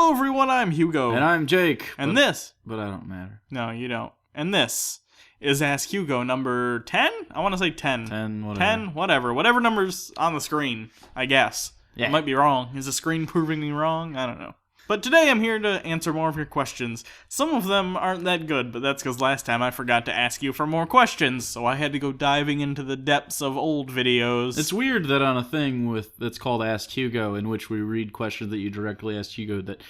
Hello everyone, I'm Hugo. And I'm Jake. And but, this... But I don't matter. No, you don't. And this is Ask Hugo number 10? I want to say 10. 10, whatever. 10, whatever. Whatever number's on the screen, I guess. Yeah. I might be wrong. Is the screen proving me wrong? I don't know. But today I'm here to answer more of your questions. Some of them aren't that good, but that's because last time I forgot to ask you for more questions, so I had to go diving into the depths of old videos. It's weird that on a thing that's called Ask Hugo, in which we read questions that you directly ask Hugo, that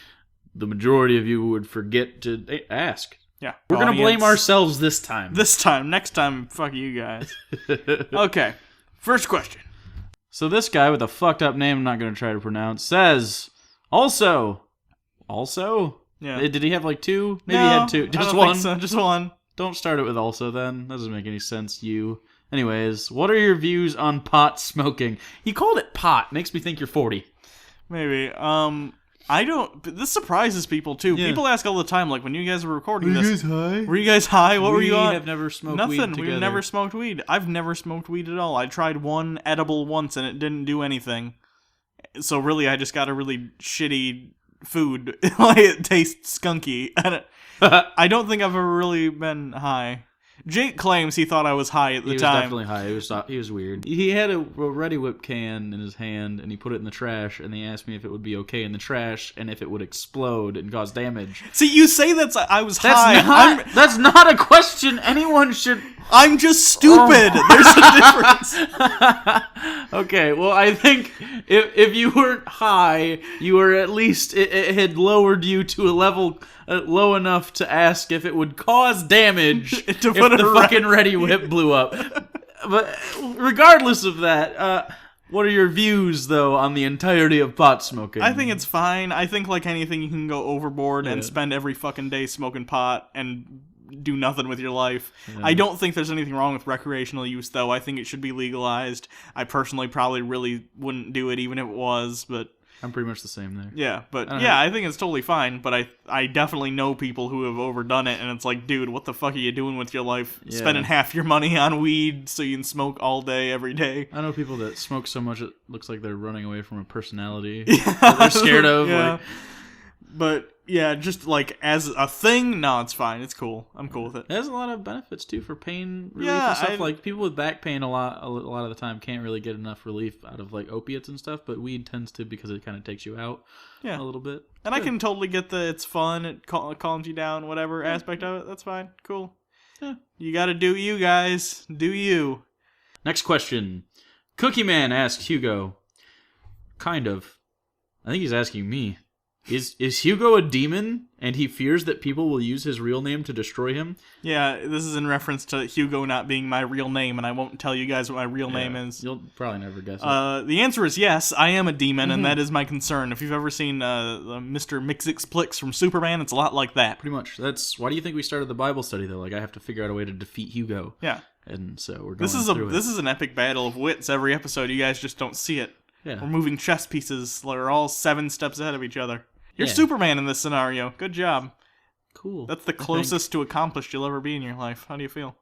the majority of you would forget to ask. Yeah. We're going to blame ourselves this time. Next time, fuck you guys. Okay, first question. So this guy with a fucked up name I'm not going to try to pronounce says, Also? Yeah. Did he have like two? Maybe No, he had two. I Just don't one? think so. Just one. Don't start it with also then. That doesn't make any sense, you. Anyways, what are your views on pot smoking? He called it pot. Makes me think you're 40. Maybe. I don't... This surprises people, too. Yeah. People ask all the time, like, when you guys were recording this... high? Were you guys high? What were you on? We have never smoked weed Nothing. together. We've never smoked weed. I've never smoked weed at all. I tried one edible once, and it didn't do anything. So really, I just got a really shitty food. Like, it tastes skunky. I don't think I've ever really been high. Jake claims he thought I was high at the time. He was definitely high. He was weird. He had a Ready Whip can in his hand, and he put it in the trash, and they asked me if it would be okay in the trash, and if it would explode and cause damage. See, you say I was high. That's not a question anyone should... I'm just stupid. There's a difference. Okay, well, I think if you weren't high, you were at least... It had lowered you to a level... low enough to ask if it would cause damage if the fucking Ready Whip blew up. But regardless of that, what are your views, though, on the entirety of pot smoking? I think it's fine. I think, like anything, you can go overboard and spend every fucking day smoking pot and do nothing with your life. Yeah. I don't think there's anything wrong with recreational use, though. I think it should be legalized. I personally probably really wouldn't do it even if it was, but... I'm pretty much the same there. Yeah, but I think it's totally fine, but I definitely know people who have overdone it, and it's like, dude, what the fuck are you doing with your life? Yeah. Spending half your money on weed so you can smoke all day, every day. I know people that smoke so much it looks like they're running away from a personality that they're scared of. Yeah. Like... But, yeah, just, like, as a thing, no, it's fine. It's cool. I'm cool with it. It has a lot of benefits, too, for pain relief and stuff. Like, people with back pain a lot of the time can't really get enough relief out of, like, opiates and stuff, but weed tends to because it kind of takes you out a little bit. And I can totally get it's fun, it calms you down, whatever aspect of it. That's fine. Cool. Yeah. You gotta do you, guys. Do you. Next question. Cookie Man asks Hugo. Kind of. I think he's asking me. Is Hugo a demon, and he fears that people will use his real name to destroy him? Yeah, this is in reference to Hugo not being my real name, and I won't tell you guys what my real name is. You'll probably never guess it. The answer is yes, I am a demon, and that is my concern. If you've ever seen Mr. Mxyzptlk from Superman, it's a lot like that. Pretty much. That's why do you think we started the Bible study, though? Like, I have to figure out a way to defeat Hugo. Yeah. And so we're going This through is an epic battle of wits every episode. You guys just don't see it. Yeah. We're moving chess pieces that are all 7 steps ahead of each other. You're Superman in this scenario. Good job. Cool. That's the closest to accomplished you'll ever be in your life. How do you feel?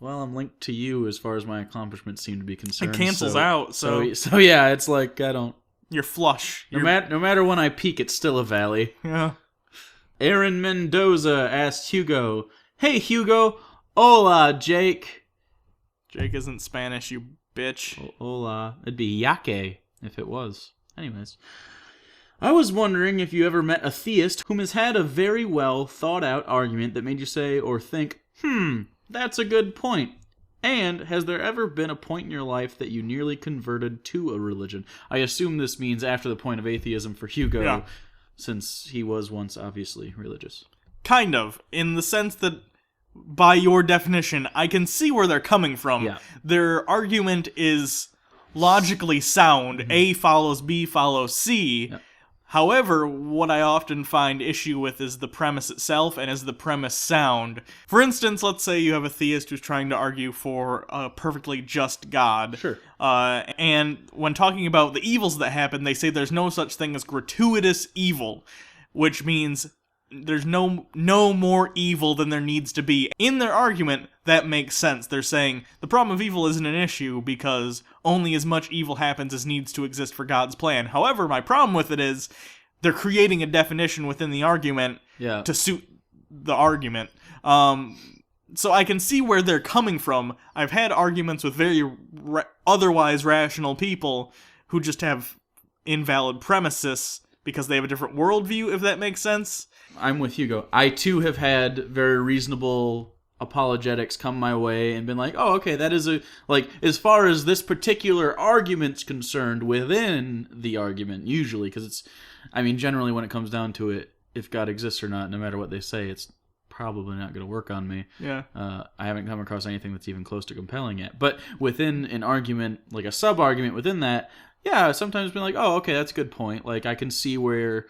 Well, I'm linked to you as far as my accomplishments seem to be concerned. It cancels out, so yeah, it's like I don't... You're flush. No matter when I peak, it's still a valley. Yeah. Aaron Mendoza asked Hugo, Hey, Hugo. Hola, Jake. Jake isn't Spanish, you bitch. Hola. It'd be yaque if it was. Anyways... I was wondering if you ever met a theist whom has had a very well thought out argument that made you say or think, that's a good point. And has there ever been a point in your life that you nearly converted to a religion? I assume this means after the point of atheism for Hugo, since he was once obviously religious. Kind of, in the sense that by your definition, I can see where they're coming from. Yeah. Their argument is logically sound. A follows B follows C. Yeah. However, what I often find issue with is the premise itself, and is the premise sound? For instance, let's say you have a theist who's trying to argue for a perfectly just God. Sure. And when talking about the evils that happen, they say there's no such thing as gratuitous evil, which means there's no more evil than there needs to be. In their argument, that makes sense. They're saying the problem of evil isn't an issue because only as much evil happens as needs to exist for God's plan. However, my problem with it is they're creating a definition within the argument to suit the argument. So I can see where they're coming from. I've had arguments with very otherwise rational people who just have invalid premises because they have a different worldview, if that makes sense. I'm with Hugo. I, too, have had very reasonable apologetics come my way and been like, oh, okay, that is as far as this particular argument's concerned within the argument, usually, because generally when it comes down to it, if God exists or not, no matter what they say, it's probably not going to work on me. Yeah. I haven't come across anything that's even close to compelling yet. But within an argument, like a sub-argument within that, yeah, sometimes been like, oh, okay, that's a good point. Like, I can see where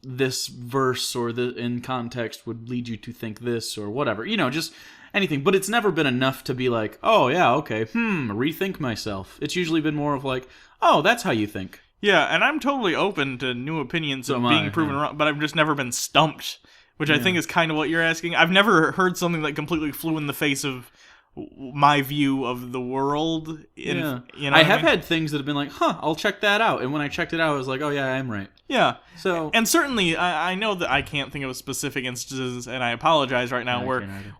this verse or in context would lead you to think this or whatever. Just anything. But it's never been enough to be like, oh, yeah, okay, rethink myself. It's usually been more of like, oh, that's how you think. Yeah, and I'm totally open to new opinions of being proven wrong, but I've just never been stumped. Which I think is kind of what you're asking. I've never heard something that completely flew in the face of my view of the world. I have had things that have been like, I'll check that out. And when I checked it out, I was like, oh yeah, I'm right. Yeah. And certainly, I know that I can't think of specific instances, and I apologize right now,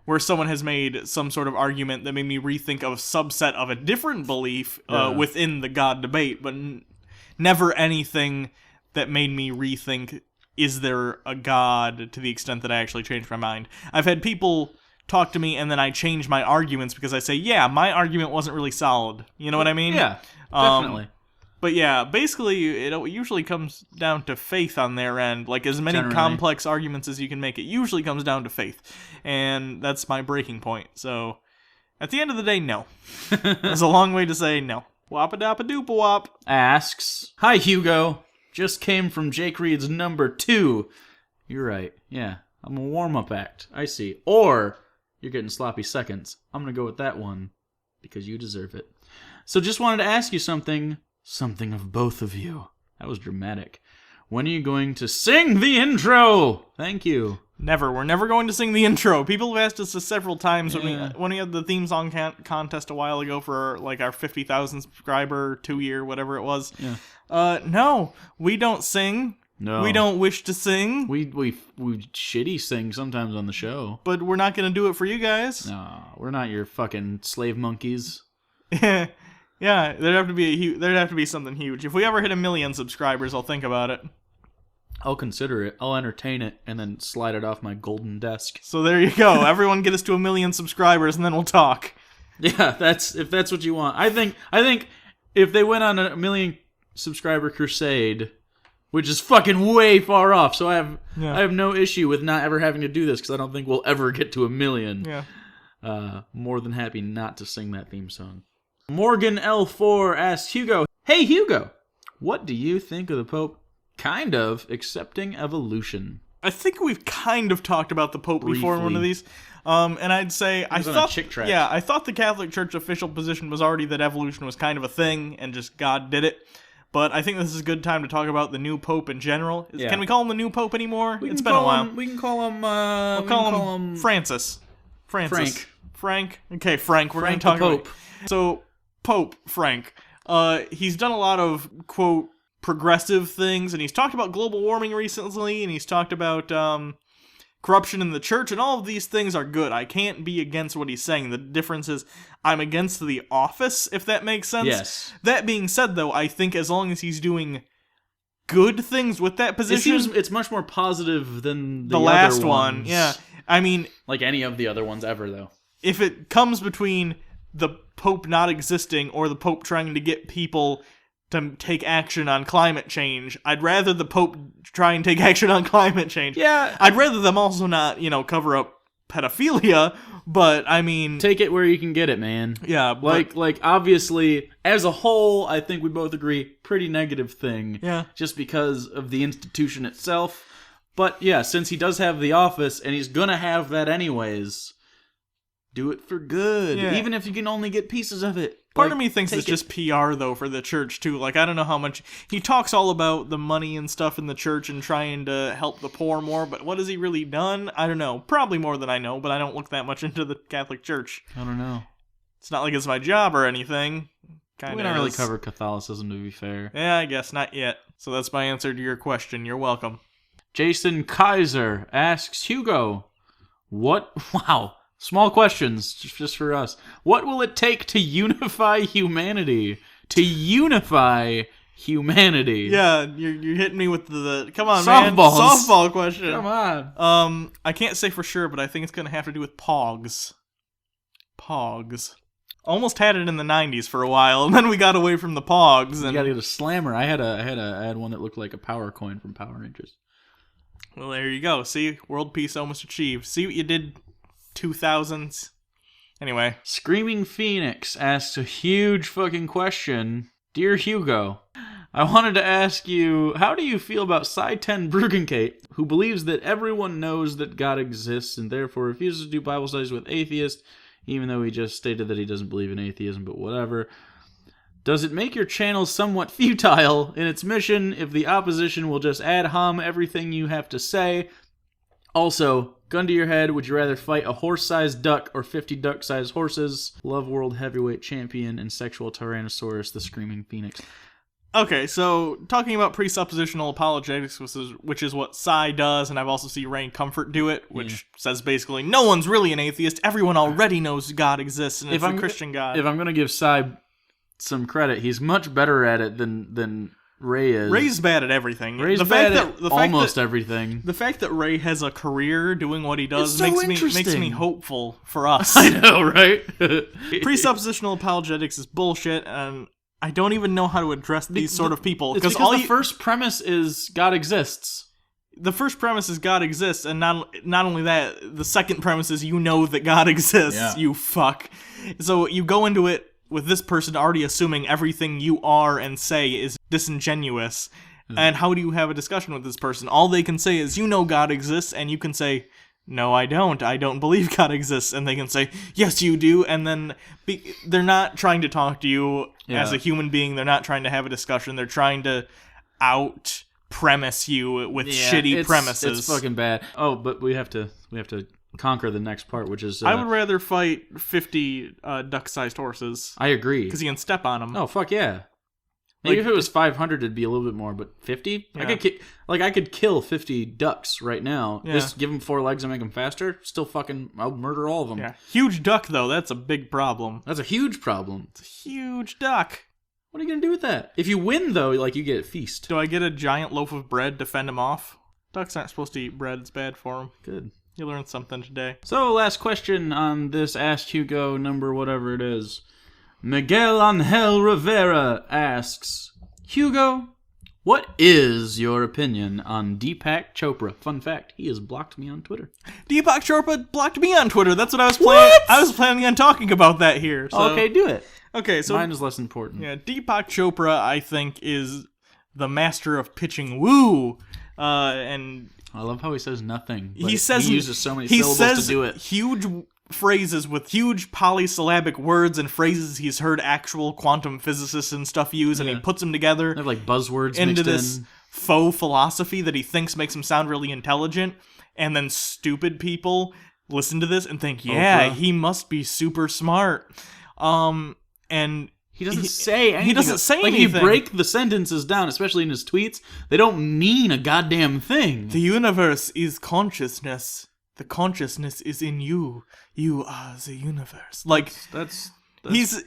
where someone has made some sort of argument that made me rethink of a subset of a different belief within the God debate, but never anything that made me rethink, is there a God, to the extent that I actually changed my mind. I've had people talk to me and then I change my arguments because I say, yeah, my argument wasn't really solid. You know what I mean? Yeah, definitely. But yeah, basically, it usually comes down to faith on their end. Like, as many complex arguments as you can make, it usually comes down to faith. And that's my breaking point. So, at the end of the day, no. That's a long way to say no. Wappa-dappa-doopa-wop asks, hi, Hugo. Just came from Jake Reed's number 2. You're right. Yeah, I'm a warm-up act. I see. Or, you're getting sloppy seconds. I'm going to go with that one, because you deserve it. So just wanted to ask you something of both of you. That was dramatic. When are you going to sing the intro? Thank you. Never. We're never going to sing the intro. People have asked us this several times when we had the theme song contest a while ago for like our 50,000 subscriber 2-year, whatever it was. Yeah. No, we don't sing. No. We don't wish to sing. We shitty sing sometimes on the show. But we're not going to do it for you guys. No, we're not your fucking slave monkeys. Yeah, there'd have to be something huge. If we ever hit 1 million subscribers, I'll think about it. I'll consider it. I'll entertain it and then slide it off my golden desk. So there you go. Everyone get us to 1 million subscribers and then we'll talk. Yeah, if that's what you want. I think if they went on a 1 million subscriber crusade, which is fucking way far off, so I have no issue with not ever having to do this because I don't think we'll ever get to 1 million. Yeah. More than happy not to sing that theme song. Morgan L4 asked Hugo, hey Hugo, what do you think of the Pope kind of accepting evolution? I think we've kind of talked about the Pope before in one of these. And I'd say I thought the Catholic Church official position was already that evolution was kind of a thing and just God did it. But I think this is a good time to talk about the new Pope in general. Yeah. Can we call him the new Pope anymore? It's been a while. We can call him... we'll call him Francis. Frank. Okay, Frank. We're going to talk Pope. So, Pope Frank. He's done a lot of, quote, progressive things, and he's talked about global warming recently, and he's talked about corruption in the church, and all of these things are good. I can't be against what he's saying. The difference is I'm against the office, if that makes sense. Yes. That being said, though, I think as long as he's doing good things with that position... It's much more positive than the last one. Yeah. I mean... Like any of the other ones ever, though. If it comes between the Pope not existing or the Pope trying to get people to take action on climate change, I'd rather the Pope try and take action on climate change. Yeah. I'd rather them also not, cover up pedophilia, but, I mean... Take it where you can get it, man. Yeah, Like, obviously, as a whole, I think we both agree, pretty negative thing. Yeah. Just because of the institution itself. But, yeah, since he does have the office, and he's gonna have that anyways... Do it for good, even if you can only get pieces of it. Part of me thinks it's just PR, though, for the church, too. Like, I don't know how much... He talks all about the money and stuff in the church and trying to help the poor more, but what has he really done? I don't know. Probably more than I know, but I don't look that much into the Catholic Church. I don't know. It's not like it's my job or anything. We don't really cover Catholicism, to be fair. Yeah, I guess. Not yet. So that's my answer to your question. You're welcome. Jason Kaiser asks Hugo, wow, small questions just for us. What will it take to unify humanity? To unify humanity. Yeah, you're hitting me with the come on, Softballs. man. Softball question. Come on. I can't say for sure, but I think it's going to have to do with Pogs. Pogs. Almost had it in the 90s for a while, and then we got away from the Pogs. And You gotta get a slammer. I had one that looked like a power coin from Power Rangers. Well, there you go. See, world peace almost achieved. See what you did, 2000s. Anyway. Screaming Phoenix asks a huge fucking question. Dear Hugo, I wanted to ask you, how do you feel about Psi 10 Bruggenkate, who believes that everyone knows that God exists and therefore refuses to do Bible studies with atheists, even though he just stated that he doesn't believe in atheism, but whatever. Does it make your channel somewhat futile in its mission if the opposition will just ad hom everything you have to say? Also, gun to your head, would you rather fight a horse-sized duck or 50 duck-sized horses? Love world heavyweight champion and sexual Tyrannosaurus, the Screaming Phoenix. Okay, so talking about presuppositional apologetics, which is what Psi does, and I've also seen Rain Comfort do it, which says basically, no one's really an atheist, everyone already knows God exists, and it's a Christian God. If I'm going to give Psi some credit, he's much better at it than Ray is. Ray's bad at everything. Ray's bad at almost everything. The fact that Ray has a career doing what he does so makes me hopeful for us. I know, right? Presuppositional apologetics is bullshit, and I don't even know how to address these sort of people. Because the first premise is God exists. The first premise is God exists, and not only that, the second premise is you know that God exists, you fuck. So you go into it with this person already assuming everything you are and say is disingenuous. And how do you have a discussion with this person? All they can say is, you know God exists, and you can say, no, I don't believe God exists. And they can say, yes, you do. And then they're not trying to talk to you as a human being. They're not trying to have a discussion. They're trying to out-premise you with shitty premises. It's fucking bad. Oh, but we have to conquer the next part, which is... I would rather fight 50 duck-sized horses. I agree. Because you can step on them. Oh, fuck yeah. Maybe if it was 500, it'd be a little bit more, but 50? Yeah. I could kill 50 ducks right now. Yeah. Just give them 4 legs and make them faster. Still fucking, I'll murder all of them. Yeah. Huge duck, though. That's a big problem. That's a huge problem. It's a huge duck. What are you going to do with that? If you win, though, you get a feast. Do I get a giant loaf of bread to fend him off? Ducks aren't supposed to eat bread. It's bad for them. Good. You learned something today. So, last question on this Ask Hugo number whatever it is. Miguel Angel Rivera asks, Hugo, what is your opinion on Deepak Chopra? Fun fact, he has blocked me on Twitter. Deepak Chopra blocked me on Twitter. That's what I was planning. What? I was planning on talking about that here. So. Okay, do it. Okay, so mine is less important. Yeah, Deepak Chopra, I think, is the master of pitching woo. And I love how he says nothing. He uses so many syllables to do it. Huge phrases with huge polysyllabic words and phrases he's heard actual quantum physicists and stuff use, and he puts them together. They have buzzwords into mixed this in. Faux philosophy that he thinks makes him sound really intelligent, and then stupid people listen to this and think, yeah, he must be super smart. And he doesn't say anything. He doesn't say anything. You break the sentences down, especially in his tweets. They don't mean a goddamn thing. The universe is consciousness. The consciousness is in you. You are the universe. That's he's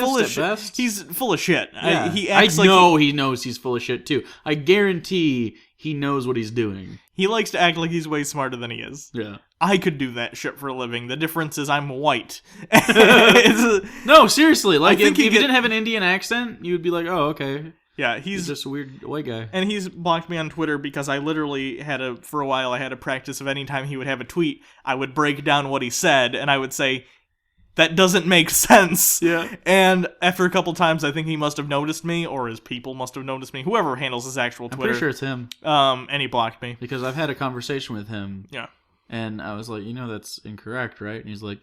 full of shit. He's full of shit. Yeah. He knows he's full of shit too. I guarantee he knows what he's doing. He likes to act like he's way smarter than he is. Yeah. I could do that shit for a living. The difference is I'm white. No, seriously. If you didn't have an Indian accent, you would be like, oh, okay. Yeah, he's just a weird white guy. And he's blocked me on Twitter because I literally for a while I had a practice of any time he would have a tweet, I would break down what he said, and I would say, that doesn't make sense. Yeah. And after a couple times, I think he must have noticed me, or his people must have noticed me, whoever handles his actual Twitter. I'm pretty sure it's him. And he blocked me. Because I've had a conversation with him. Yeah. And I was like, that's incorrect, right? And he's like,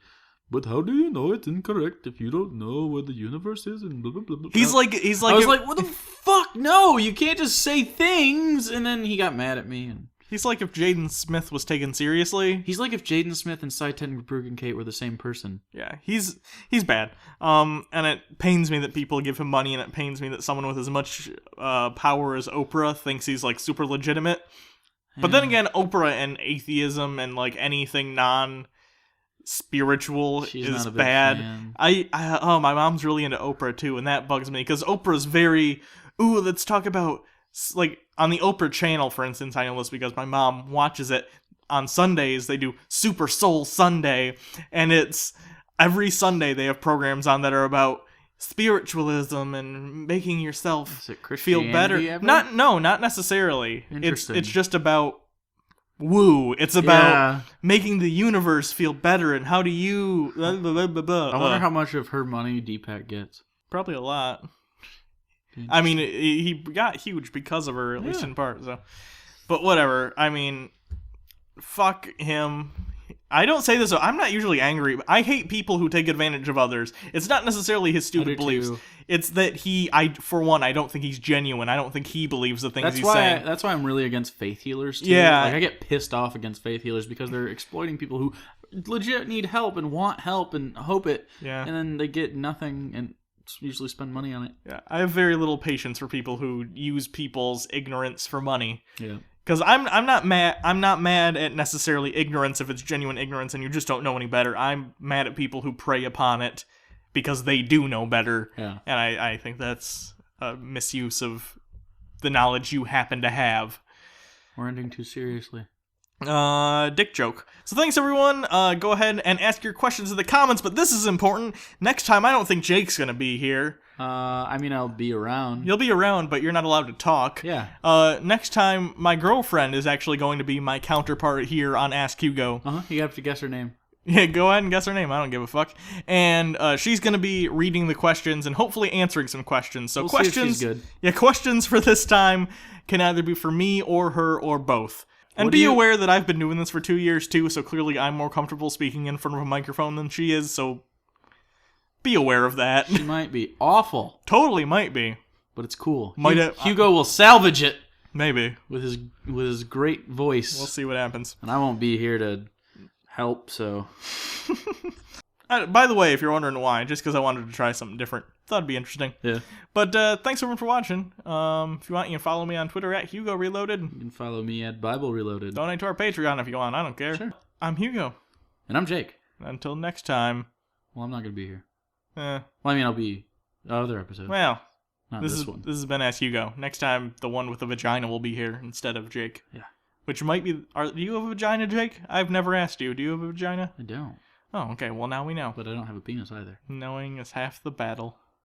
but how do you know it's incorrect if you don't know where the universe is and blah, blah, blah, blah. He's like, I was like, what the fuck? No, you can't just say things. And then he got mad at me. And He's like if Jaden Smith was taken seriously. He's like if Jaden Smith and Cy Tenbruggencate were the same person. Yeah, he's bad. And it pains me that people give him money, and it pains me that someone with as much power as Oprah thinks he's like super legitimate. But then again, Oprah and atheism and like anything non-spiritual is bad. Fan. My mom's really into Oprah too, and that bugs me because Oprah's very, let's talk about, like, on the Oprah channel, for instance. I know this because my mom watches it on Sundays. They do Super Soul Sunday, and it's every Sunday they have programs on that are about spiritualism and making yourself feel better. Ever? Not necessarily. Interesting. It's just about woo. It's about making the universe feel better, and how do you blah, blah, blah, blah. I wonder how much of her money Deepak gets. Probably a lot. I mean, he got huge because of her, at least in part. So, but whatever. I mean, fuck him. I don't say this, so I'm not usually angry, but I hate people who take advantage of others. It's not necessarily his stupid beliefs. Too. It's that for one, I don't think he's genuine. I don't think he believes the things he's saying. That's why I'm really against faith healers, too. Yeah. Like, I get pissed off against faith healers because they're exploiting people who legit need help and want help and hope it. Yeah. And then they get nothing and usually spend money on it. Yeah, I have very little patience for people who use people's ignorance for money. Yeah. Because I'm not mad at necessarily ignorance if it's genuine ignorance and you just don't know any better. I'm mad at people who prey upon it because they do know better. Yeah. And I think that's a misuse of the knowledge you happen to have. We're ending too seriously. Dick joke. So thanks everyone. Go ahead and ask your questions in the comments, but this is important. Next time, I don't think Jake's gonna be here. I mean, I'll be around. You'll be around, but you're not allowed to talk. Yeah. Next time, my girlfriend is actually going to be my counterpart here on Ask Hugo. You have to guess her name. Yeah, go ahead and guess her name. I don't give a fuck. And she's going to be reading the questions and hopefully answering some questions. So We'll questions, see if she's good. Yeah, questions for this time can either be for me or her or both. And What be do you- aware that I've been doing this for 2 years too, so clearly I'm more comfortable speaking in front of a microphone than she is, so be aware of that. She might be awful, Totally might be. but it's cool. Might Hugo will salvage it Maybe. with his great voice. We'll see what happens. And I won't be here to help, so... By the way, if you're wondering why, just because I wanted to try something different. Thought it'd be interesting. Yeah. But thanks everyone for watching. If you want, you can follow me on Twitter at Hugo Reloaded. You can follow me at Bible Reloaded. Donate to our Patreon if you want. I don't care. Sure. I'm Hugo. And I'm Jake. Until next time. Well, I'm not going to be here. Eh, Well, I mean, I'll be other episode. well, Not this one. has been Ask Hugo. Next time, the one with the vagina will be here instead of Jake. Yeah. Which might be... Do you have a vagina, Jake? I've never asked you. Do you have a vagina? I don't. Oh, okay. Well, now we know. But I don't have a penis either. Knowing is half the battle.